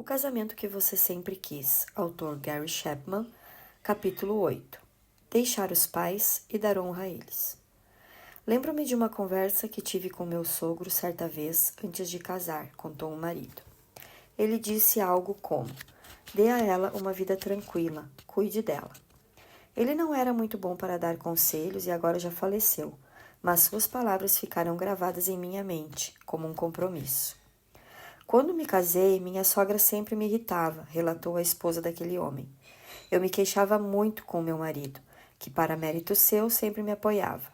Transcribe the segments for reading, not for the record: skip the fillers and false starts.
O Casamento que Você Sempre Quis, autor Gary Chapman, capítulo 8. Deixar os pais e dar honra a eles. Lembro-me de uma conversa que tive com meu sogro certa vez antes de casar, contou um marido. Ele disse algo como: dê a ela uma vida tranquila, cuide dela. Ele não era muito bom para dar conselhos e agora já faleceu, mas suas palavras ficaram gravadas em minha mente, como um compromisso. Quando me casei, minha sogra sempre me irritava, relatou a esposa daquele homem. Eu me queixava muito com meu marido, que para mérito seu sempre me apoiava.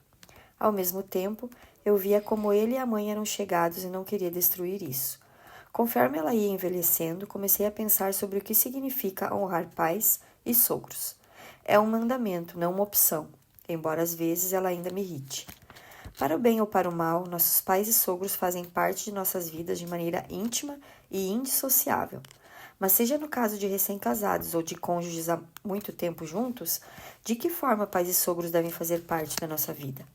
Ao mesmo tempo, eu via como ele e a mãe eram chegados e não queria destruir isso. Conforme ela ia envelhecendo, comecei a pensar sobre o que significa honrar pais e sogros. É um mandamento, não uma opção, embora às vezes ela ainda me irrite. Para o bem ou para o mal, nossos pais e sogros fazem parte de nossas vidas de maneira íntima e indissociável. Mas seja no caso de recém-casados ou de cônjuges há muito tempo juntos, de que forma pais e sogros devem fazer parte da nossa vida?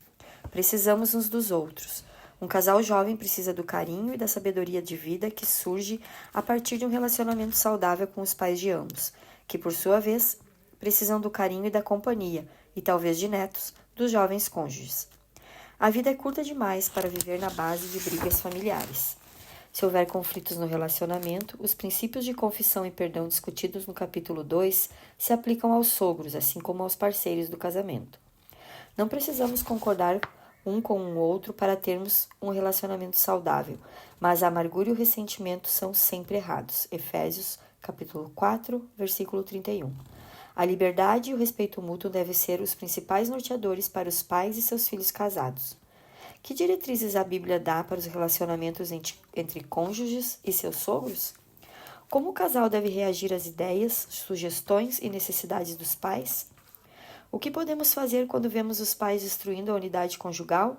Precisamos uns dos outros. Um casal jovem precisa do carinho e da sabedoria de vida que surge a partir de um relacionamento saudável com os pais de ambos, que, por sua vez, precisam do carinho e da companhia, e talvez de netos, dos jovens cônjuges. A vida é curta demais para viver na base de brigas familiares. Se houver conflitos no relacionamento, os princípios de confissão e perdão discutidos no capítulo 2 se aplicam aos sogros, assim como aos parceiros do casamento. Não precisamos concordar um com o outro para termos um relacionamento saudável, mas a amargura e o ressentimento são sempre errados. Efésios, capítulo 4, versículo 31. A liberdade e o respeito mútuo devem ser os principais norteadores para os pais e seus filhos casados. Que diretrizes a Bíblia dá para os relacionamentos entre cônjuges e seus sogros? Como o casal deve reagir às ideias, sugestões e necessidades dos pais? O que podemos fazer quando vemos os pais destruindo a unidade conjugal?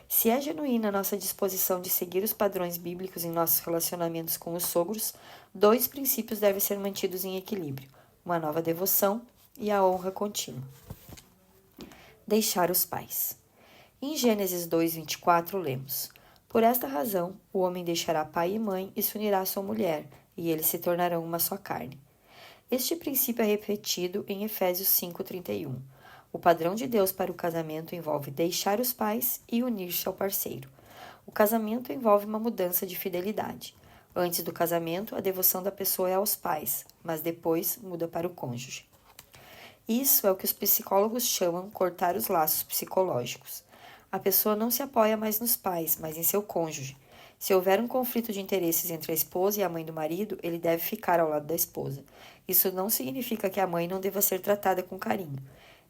Se é genuína a nossa disposição de seguir os padrões bíblicos em nossos relacionamentos com os sogros, dois princípios devem ser mantidos em equilíbrio: uma nova devoção e a honra contínua. Deixar os pais. Em Gênesis 2:24 lemos: por esta razão, o homem deixará pai e mãe e se unirá à sua mulher, e eles se tornarão uma só carne. Este princípio é repetido em Efésios 5:31. O padrão de Deus para o casamento envolve deixar os pais e unir-se ao parceiro. O casamento envolve uma mudança de fidelidade. Antes do casamento, a devoção da pessoa é aos pais, mas depois muda para o cônjuge. Isso é o que os psicólogos chamam cortar os laços psicológicos. A pessoa não se apoia mais nos pais, mas em seu cônjuge. Se houver um conflito de interesses entre a esposa e a mãe do marido, ele deve ficar ao lado da esposa. Isso não significa que a mãe não deva ser tratada com carinho.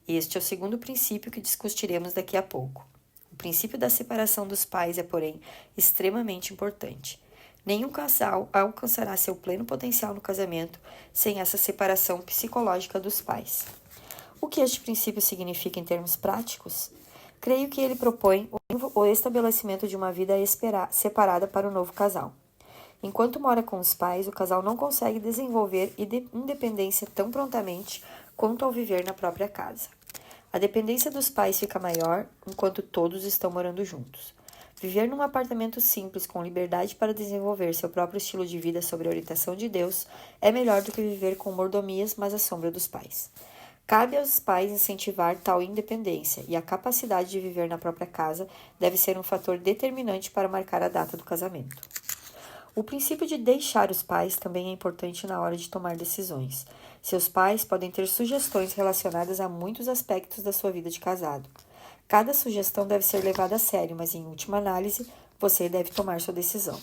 Este é o segundo princípio que discutiremos daqui a pouco. O princípio da separação dos pais é, porém, extremamente importante. Nenhum casal alcançará seu pleno potencial no casamento sem essa separação psicológica dos pais. O que este princípio significa em termos práticos? Creio que ele propõe o estabelecimento de uma vida separada para o novo casal. Enquanto mora com os pais, o casal não consegue desenvolver independência tão prontamente quanto ao viver na própria casa. A dependência dos pais fica maior enquanto todos estão morando juntos. Viver num apartamento simples com liberdade para desenvolver seu próprio estilo de vida sob a orientação de Deus é melhor do que viver com mordomias, mas à sombra dos pais. Cabe aos pais incentivar tal independência, e a capacidade de viver na própria casa deve ser um fator determinante para marcar a data do casamento. O princípio de deixar os pais também é importante na hora de tomar decisões. Seus pais podem ter sugestões relacionadas a muitos aspectos da sua vida de casado. Cada sugestão deve ser levada a sério, mas em última análise, você deve tomar sua decisão.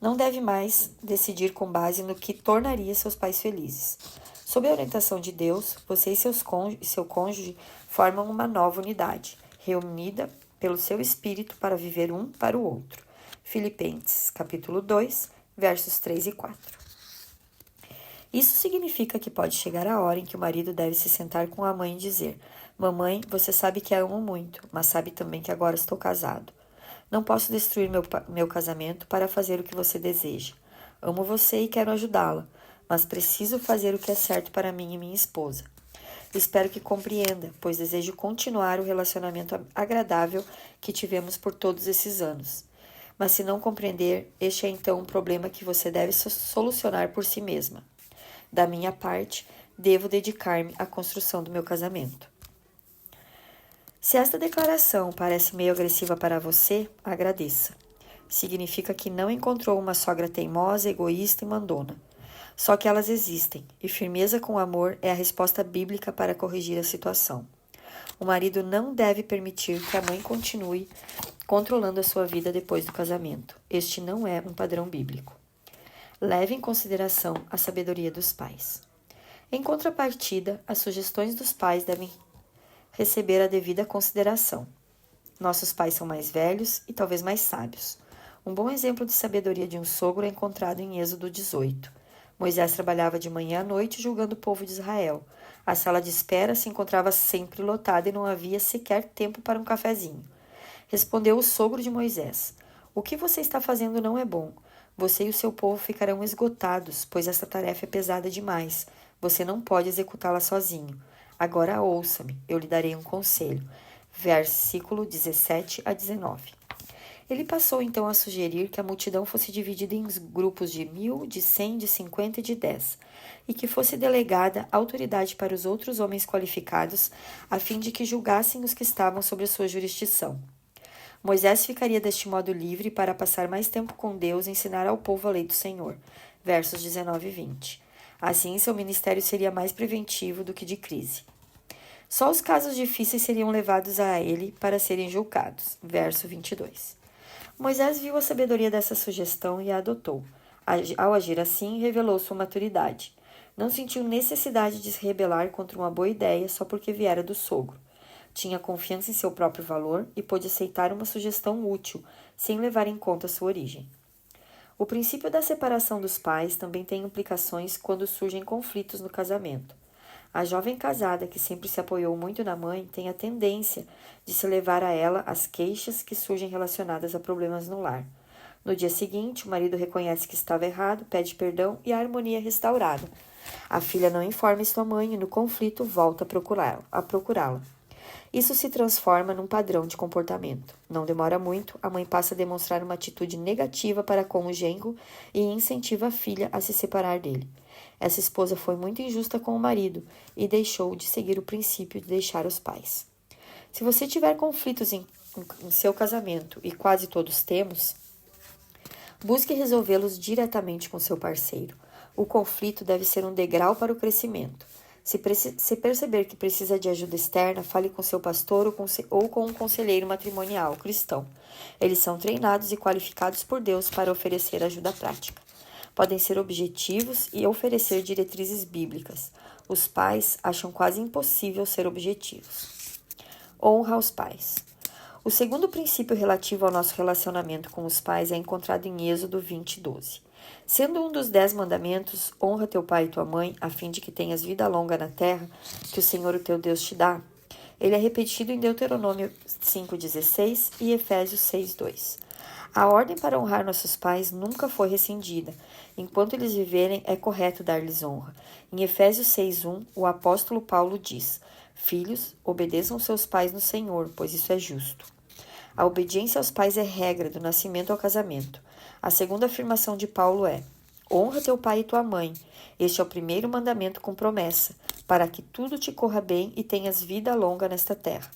Não deve mais decidir com base no que tornaria seus pais felizes. Sob a orientação de Deus, você e seu cônjuge formam uma nova unidade, reunida pelo seu espírito para viver um para o outro. Filipenses, capítulo 2, versos 3 e 4. Isso significa que pode chegar a hora em que o marido deve se sentar com a mãe e dizer: mamãe, você sabe que a amo muito, mas sabe também que agora estou casado. Não posso destruir meu casamento para fazer o que você deseja. Amo você e quero ajudá-la, mas preciso fazer o que é certo para mim e minha esposa. Espero que compreenda, pois desejo continuar o relacionamento agradável que tivemos por todos esses anos. Mas se não compreender, este é então um problema que você deve solucionar por si mesma. Da minha parte, devo dedicar-me à construção do meu casamento. Se esta declaração parece meio agressiva para você, agradeça. Significa que não encontrou uma sogra teimosa, egoísta e mandona. Só que elas existem, e firmeza com amor é a resposta bíblica para corrigir a situação. O marido não deve permitir que a mãe continue controlando a sua vida depois do casamento. Este não é um padrão bíblico. Leve em consideração a sabedoria dos pais. Em contrapartida, as sugestões dos pais devem receber a devida consideração. Nossos pais são mais velhos e talvez mais sábios. Um bom exemplo de sabedoria de um sogro é encontrado em Êxodo 18. Moisés trabalhava de manhã à noite julgando o povo de Israel. A sala de espera se encontrava sempre lotada e não havia sequer tempo para um cafezinho. Respondeu o sogro de Moisés: O que você está fazendo não é bom. Você e o seu povo ficarão esgotados, pois esta tarefa é pesada demais. Você não pode executá-la sozinho. Agora ouça-me, eu lhe darei um conselho. Versículo 17 a 19. Ele passou então a sugerir que a multidão fosse dividida em grupos de 1.000, de 100, de 50 e de 10, e que fosse delegada autoridade para os outros homens qualificados, a fim de que julgassem os que estavam sob a sua jurisdição. Moisés ficaria deste modo livre para passar mais tempo com Deus e ensinar ao povo a lei do Senhor. Versos 19 e 20. Assim, seu ministério seria mais preventivo do que de crise. Só os casos difíceis seriam levados a ele para serem julgados. Verso 22. Moisés viu a sabedoria dessa sugestão e a adotou. Ao agir assim, revelou sua maturidade. Não sentiu necessidade de se rebelar contra uma boa ideia só porque viera do sogro. Tinha confiança em seu próprio valor e pôde aceitar uma sugestão útil, sem levar em conta sua origem. O princípio da separação dos pais também tem implicações quando surgem conflitos no casamento. A jovem casada, que sempre se apoiou muito na mãe, tem a tendência de se levar a ela as queixas que surgem relacionadas a problemas no lar. No dia seguinte, o marido reconhece que estava errado, pede perdão e a harmonia é restaurada. A filha não informa sua mãe e, no conflito, volta a procurá-la. Isso se transforma num padrão de comportamento. Não demora muito, a mãe passa a demonstrar uma atitude negativa para com o genro e incentiva a filha a se separar dele. Essa esposa foi muito injusta com o marido e deixou de seguir o princípio de deixar os pais. Se você tiver conflitos em seu casamento, e quase todos temos, busque resolvê-los diretamente com seu parceiro. O conflito deve ser um degrau para o crescimento. Se perceber que precisa de ajuda externa, fale com seu pastor ou com um conselheiro matrimonial cristão. Eles são treinados e qualificados por Deus para oferecer ajuda prática. Podem ser objetivos e oferecer diretrizes bíblicas. Os pais acham quase impossível ser objetivos. Honra aos pais. O segundo princípio relativo ao nosso relacionamento com os pais é encontrado em Êxodo 20:12. Sendo um dos 10 mandamentos, honra teu pai e tua mãe, a fim de que tenhas vida longa na terra, que o Senhor, o teu Deus, te dá. Ele é repetido em Deuteronômio 5:16 e Efésios 6:2. A ordem para honrar nossos pais nunca foi rescindida. Enquanto eles viverem, é correto dar-lhes honra. Em Efésios 6:1, o apóstolo Paulo diz: Filhos, obedeçam seus pais no Senhor, pois isso é justo. A obediência aos pais é regra do nascimento ao casamento. A segunda afirmação de Paulo é: honra teu pai e tua mãe. Este é o primeiro mandamento com promessa, para que tudo te corra bem e tenhas vida longa nesta terra.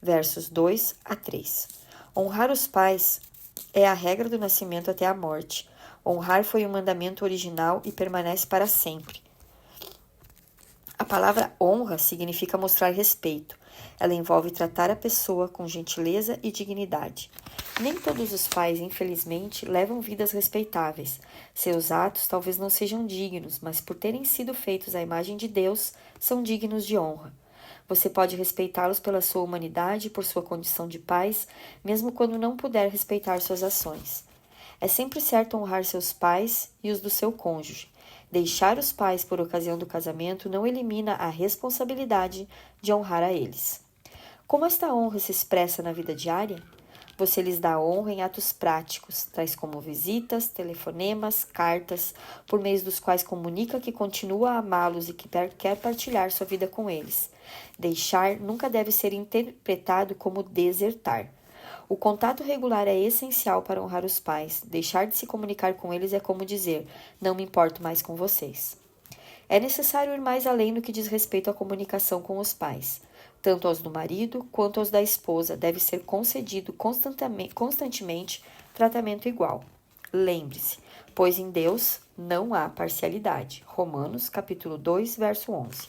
Versos 2 a 3. Honrar os pais é a regra do nascimento até a morte. Honrar foi um mandamento original e permanece para sempre. A palavra honra significa mostrar respeito. Ela envolve tratar a pessoa com gentileza e dignidade. Nem todos os pais, infelizmente, levam vidas respeitáveis. Seus atos talvez não sejam dignos, mas por terem sido feitos à imagem de Deus, são dignos de honra. Você pode respeitá-los pela sua humanidade e por sua condição de pais, mesmo quando não puder respeitar suas ações. É sempre certo honrar seus pais e os do seu cônjuge. Deixar os pais por ocasião do casamento não elimina a responsabilidade de honrar a eles. Como esta honra se expressa na vida diária? Você lhes dá honra em atos práticos, tais como visitas, telefonemas, cartas, por meio dos quais comunica que continua a amá-los e que quer partilhar sua vida com eles. Deixar nunca deve ser interpretado como desertar. O contato regular é essencial para honrar os pais. Deixar de se comunicar com eles é como dizer: não me importo mais com vocês. É necessário ir mais além no que diz respeito à comunicação com os pais. Tanto aos do marido quanto aos da esposa deve ser concedido constantemente tratamento igual. Lembre-se, pois em Deus não há parcialidade. Romanos, capítulo 2, verso 11.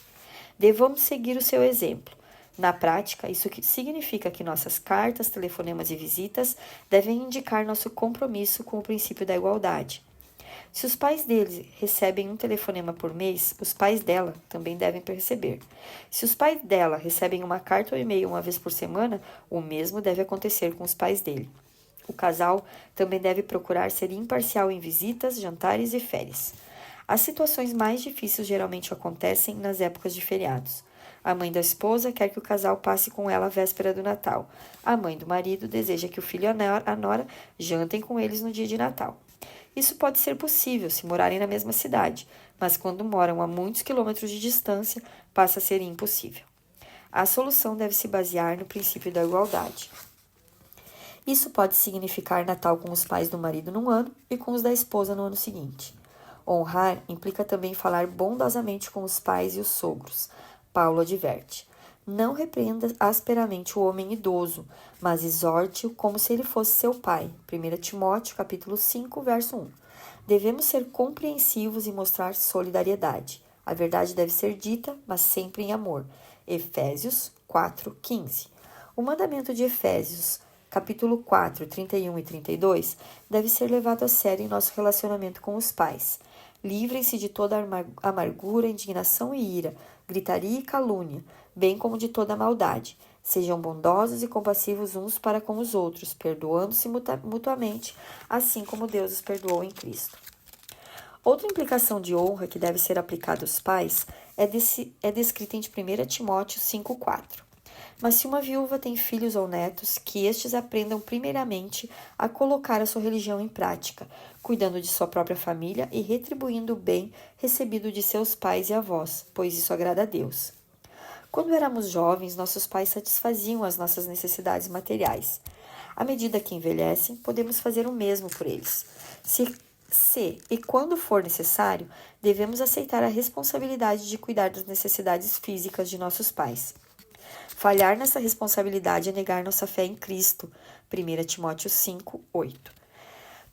Devamos seguir o seu exemplo. Na prática, isso significa que nossas cartas, telefonemas e visitas devem indicar nosso compromisso com o princípio da igualdade. Se os pais deles recebem um telefonema por mês, os pais dela também devem receber. Se os pais dela recebem uma carta ou e-mail uma vez por semana, o mesmo deve acontecer com os pais dele. O casal também deve procurar ser imparcial em visitas, jantares e férias. As situações mais difíceis geralmente acontecem nas épocas de feriados. A mãe da esposa quer que o casal passe com ela a véspera do Natal. A mãe do marido deseja que o filho e a nora jantem com eles no dia de Natal. Isso pode ser possível se morarem na mesma cidade, mas quando moram a muitos quilômetros de distância, passa a ser impossível. A solução deve se basear no princípio da igualdade. Isso pode significar Natal com os pais do marido num ano e com os da esposa no ano seguinte. Honrar implica também falar bondosamente com os pais e os sogros. Paulo adverte: não repreenda asperamente o homem idoso, mas exorte-o como se ele fosse seu pai. 1 Timóteo, capítulo 5, verso 1. Devemos ser compreensivos e mostrar solidariedade. A verdade deve ser dita, mas sempre em amor. Efésios 4, 15. O mandamento de Efésios, capítulo 4, 31 e 32, deve ser levado a sério em nosso relacionamento com os pais. Livrem-se de toda amargura, indignação e ira, gritaria e calúnia, bem como de toda maldade. Sejam bondosos e compassivos uns para com os outros, perdoando-se mutuamente, assim como Deus os perdoou em Cristo. Outra implicação de honra que deve ser aplicada aos pais é descrita em 1 Timóteo 5,4. Mas se uma viúva tem filhos ou netos, que estes aprendam primeiramente a colocar a sua religião em prática, cuidando de sua própria família e retribuindo o bem recebido de seus pais e avós, pois isso agrada a Deus. Quando éramos jovens, nossos pais satisfaziam as nossas necessidades materiais. À medida que envelhecem, podemos fazer o mesmo por eles. Se e quando for necessário, devemos aceitar a responsabilidade de cuidar das necessidades físicas de nossos pais. Falhar nessa responsabilidade é negar nossa fé em Cristo. 1 Timóteo 5, 8.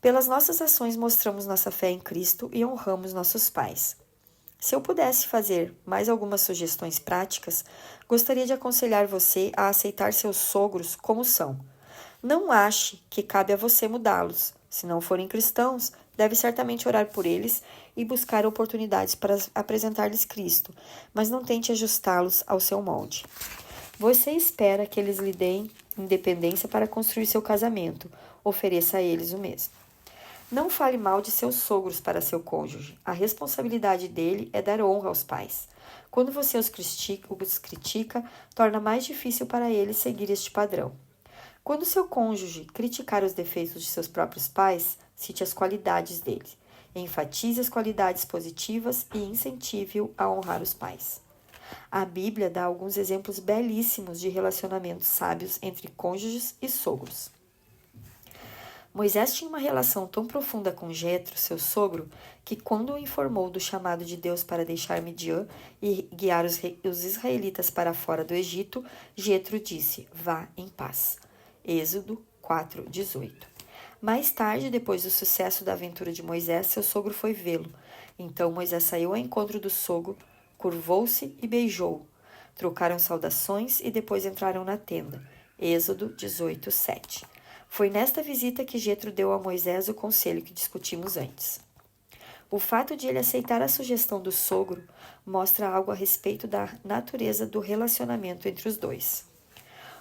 Pelas nossas ações mostramos nossa fé em Cristo e honramos nossos pais. Se eu pudesse fazer mais algumas sugestões práticas, gostaria de aconselhar você a aceitar seus sogros como são. Não ache que cabe a você mudá-los. Se não forem cristãos, deve certamente orar por eles e buscar oportunidades para apresentar-lhes Cristo, mas não tente ajustá-los ao seu molde. Você espera que eles lhe deem independência para construir seu casamento. Ofereça a eles o mesmo. Não fale mal de seus sogros para seu cônjuge. A responsabilidade dele é dar honra aos pais. Quando você os critica, torna mais difícil para eles seguir este padrão. Quando seu cônjuge criticar os defeitos de seus próprios pais, cite as qualidades dele. Enfatize as qualidades positivas e incentive-o a honrar os pais. A Bíblia dá alguns exemplos belíssimos de relacionamentos sábios entre cônjuges e sogros. Moisés tinha uma relação tão profunda com Jetro, seu sogro, que quando o informou do chamado de Deus para deixar Midian e guiar os israelitas para fora do Egito, Jetro disse: vá em paz. Êxodo 4:18. Mais tarde, depois do sucesso da aventura de Moisés, seu sogro foi vê-lo. Então Moisés saiu ao encontro do sogro, curvou-se e beijou-o. Trocaram saudações e depois entraram na tenda. Êxodo 18:7. Foi nesta visita que Jetro deu a Moisés o conselho que discutimos antes. O fato de ele aceitar a sugestão do sogro mostra algo a respeito da natureza do relacionamento entre os dois.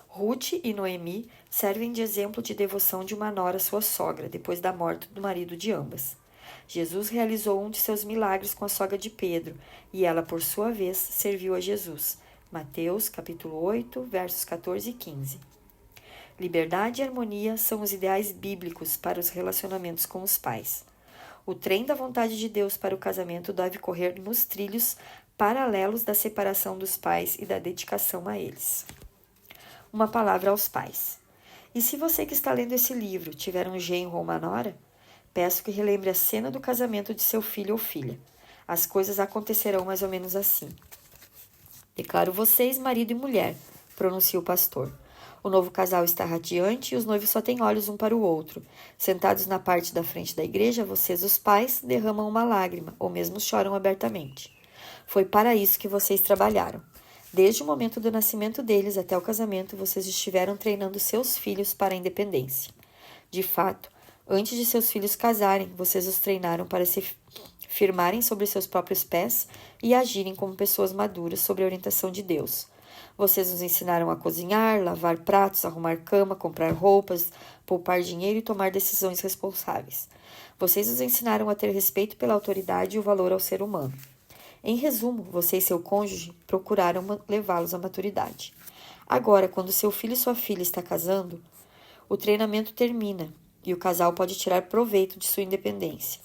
Ruth e Noemi servem de exemplo de devoção de uma nora à sua sogra, depois da morte do marido de ambas. Jesus realizou um de seus milagres com a sogra de Pedro, e ela, por sua vez, serviu a Jesus. Mateus, capítulo 8, versos 14 e 15. Liberdade e harmonia são os ideais bíblicos para os relacionamentos com os pais. O trem da vontade de Deus para o casamento deve correr nos trilhos paralelos da separação dos pais e da dedicação a eles. Uma palavra aos pais. E se você que está lendo esse livro tiver um genro ou uma nora, peço que relembre a cena do casamento de seu filho ou filha. As coisas acontecerão mais ou menos assim. Declaro vocês marido e mulher, pronuncia o pastor. O novo casal está radiante e os noivos só têm olhos um para o outro. Sentados na parte da frente da igreja, vocês, os pais, derramam uma lágrima ou mesmo choram abertamente. Foi para isso que vocês trabalharam. Desde o momento do nascimento deles até o casamento, vocês estiveram treinando seus filhos para a independência. De fato, antes de seus filhos casarem, vocês os treinaram para se firmarem sobre seus próprios pés e agirem como pessoas maduras sob a orientação de Deus. Vocês nos ensinaram a cozinhar, lavar pratos, arrumar cama, comprar roupas, poupar dinheiro e tomar decisões responsáveis. Vocês nos ensinaram a ter respeito pela autoridade e o valor ao ser humano. Em resumo, você e seu cônjuge procuraram levá-los à maturidade. Agora, quando seu filho e sua filha estão casando, o treinamento termina e o casal pode tirar proveito de sua independência.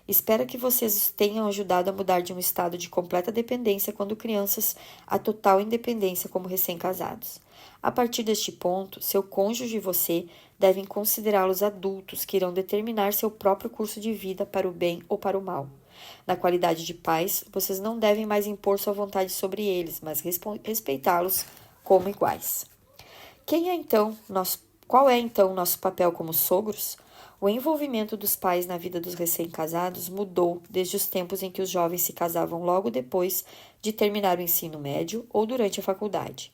Espero que vocês os tenham ajudado a mudar de um estado de completa dependência quando crianças a total independência como recém-casados. A partir deste ponto, seu cônjuge e você devem considerá-los adultos que irão determinar seu próprio curso de vida para o bem ou para o mal. Na qualidade de pais, vocês não devem mais impor sua vontade sobre eles, mas respeitá-los como iguais. Qual é então nosso papel como sogros? O envolvimento dos pais na vida dos recém-casados mudou desde os tempos em que os jovens se casavam logo depois de terminar o ensino médio ou durante a faculdade.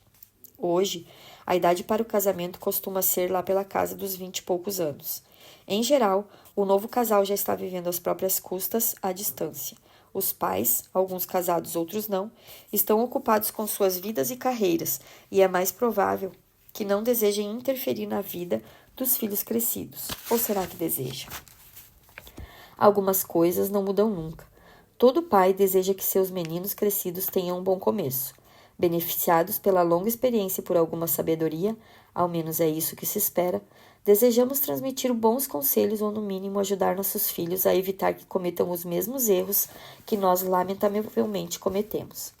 Hoje, a idade para o casamento costuma ser lá pela casa dos 20 e poucos anos. Em geral, o novo casal já está vivendo às próprias custas, à distância. Os pais, alguns casados, outros não, estão ocupados com suas vidas e carreiras, e é mais provável que não desejem interferir na vida dos filhos crescidos. Ou será que desejam? Algumas coisas não mudam nunca. Todo pai deseja que seus meninos crescidos tenham um bom começo. Beneficiados pela longa experiência e por alguma sabedoria, ao menos é isso que se espera, desejamos transmitir bons conselhos ou, no mínimo, ajudar nossos filhos a evitar que cometam os mesmos erros que nós lamentavelmente cometemos.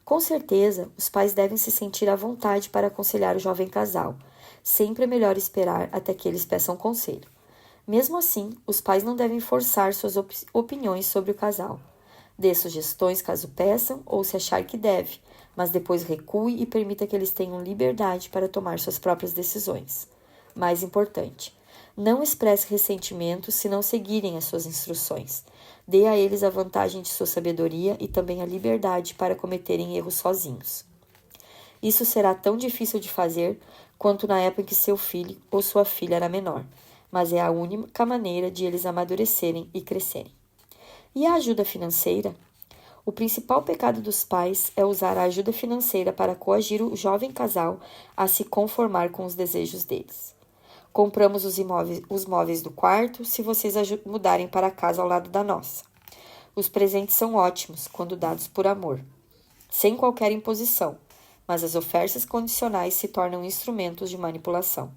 Com certeza, os pais devem se sentir à vontade para aconselhar o jovem casal. Sempre é melhor esperar até que eles peçam conselho. Mesmo assim, os pais não devem forçar suas opiniões sobre o casal. Dê sugestões caso peçam ou se achar que deve, mas depois recue e permita que eles tenham liberdade para tomar suas próprias decisões. Mais importante, não expresse ressentimento se não seguirem as suas instruções. Dê a eles a vantagem de sua sabedoria e também a liberdade para cometerem erros sozinhos. Isso será tão difícil de fazer quanto na época em que seu filho ou sua filha era menor, mas é a única maneira de eles amadurecerem e crescerem. E a ajuda financeira? O principal pecado dos pais é usar a ajuda financeira para coagir o jovem casal a se conformar com os desejos deles. Compramos os móveis do quarto se vocês mudarem para a casa ao lado da nossa. Os presentes são ótimos quando dados por amor, sem qualquer imposição, mas as ofertas condicionais se tornam instrumentos de manipulação.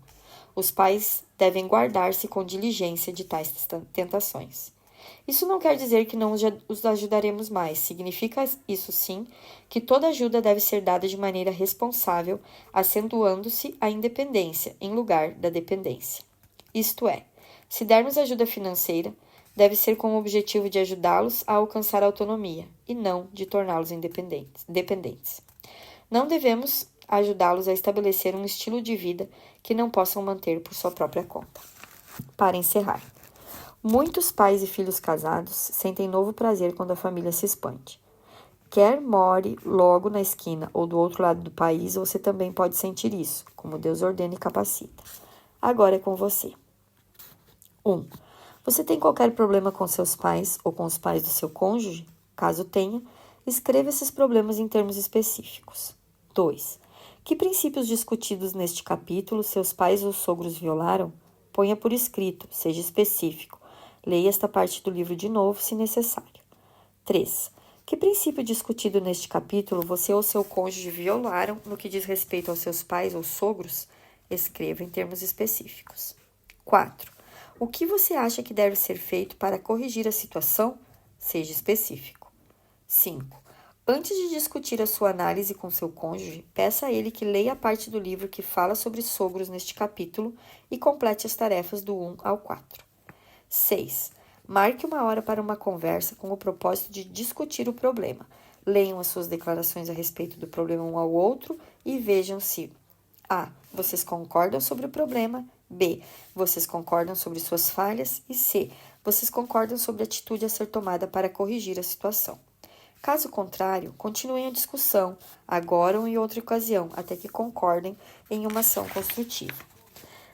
Os pais devem guardar-se com diligência de tais tentações. Isso não quer dizer que não os ajudaremos mais. Significa isso sim que toda ajuda deve ser dada de maneira responsável, acentuando-se a independência em lugar da dependência. Isto é, se dermos ajuda financeira, deve ser com o objetivo de ajudá-los a alcançar a autonomia e não de torná-los dependentes. Não devemos ajudá-los a estabelecer um estilo de vida que não possam manter por sua própria conta. Para encerrar, muitos pais e filhos casados sentem novo prazer quando a família se expande. Quer more logo na esquina ou do outro lado do país, você também pode sentir isso, como Deus ordena e capacita. Agora é com você. 1. Você tem qualquer problema com seus pais ou com os pais do seu cônjuge? Caso tenha, escreva esses problemas em termos específicos. 2. Que princípios discutidos neste capítulo seus pais ou sogros violaram? Ponha por escrito, seja específico. Leia esta parte do livro de novo, se necessário. 3. Que princípio discutido neste capítulo você ou seu cônjuge violaram no que diz respeito aos seus pais ou sogros? Escreva em termos específicos. 4. O que você acha que deve ser feito para corrigir a situação? Seja específico. 5. Antes de discutir a sua análise com seu cônjuge, peça a ele que leia a parte do livro que fala sobre sogros neste capítulo e complete as tarefas do 1 ao 4. 6. Marque uma hora para uma conversa com o propósito de discutir o problema. Leiam as suas declarações a respeito do problema um ao outro e vejam se A. Vocês concordam sobre o problema. B. Vocês concordam sobre suas falhas. E C. Vocês concordam sobre a atitude a ser tomada para corrigir a situação. Caso contrário, continuem a discussão, agora ou em outra ocasião, até que concordem em uma ação construtiva.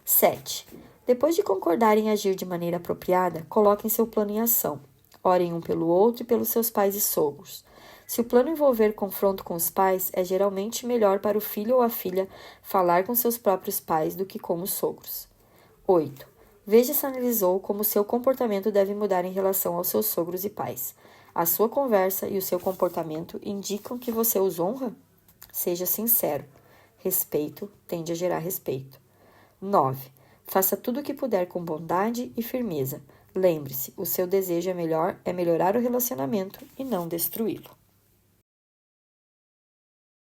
7. Depois de concordarem em agir de maneira apropriada, coloquem seu plano em ação. Orem um pelo outro e pelos seus pais e sogros. Se o plano envolver confronto com os pais, é geralmente melhor para o filho ou a filha falar com seus próprios pais do que com os sogros. 8. Veja se analisou como seu comportamento deve mudar em relação aos seus sogros e pais. A sua conversa e o seu comportamento indicam que você os honra? Seja sincero. Respeito tende a gerar respeito. 9. Faça tudo o que puder com bondade e firmeza. Lembre-se, o seu desejo é melhorar o relacionamento e não destruí-lo.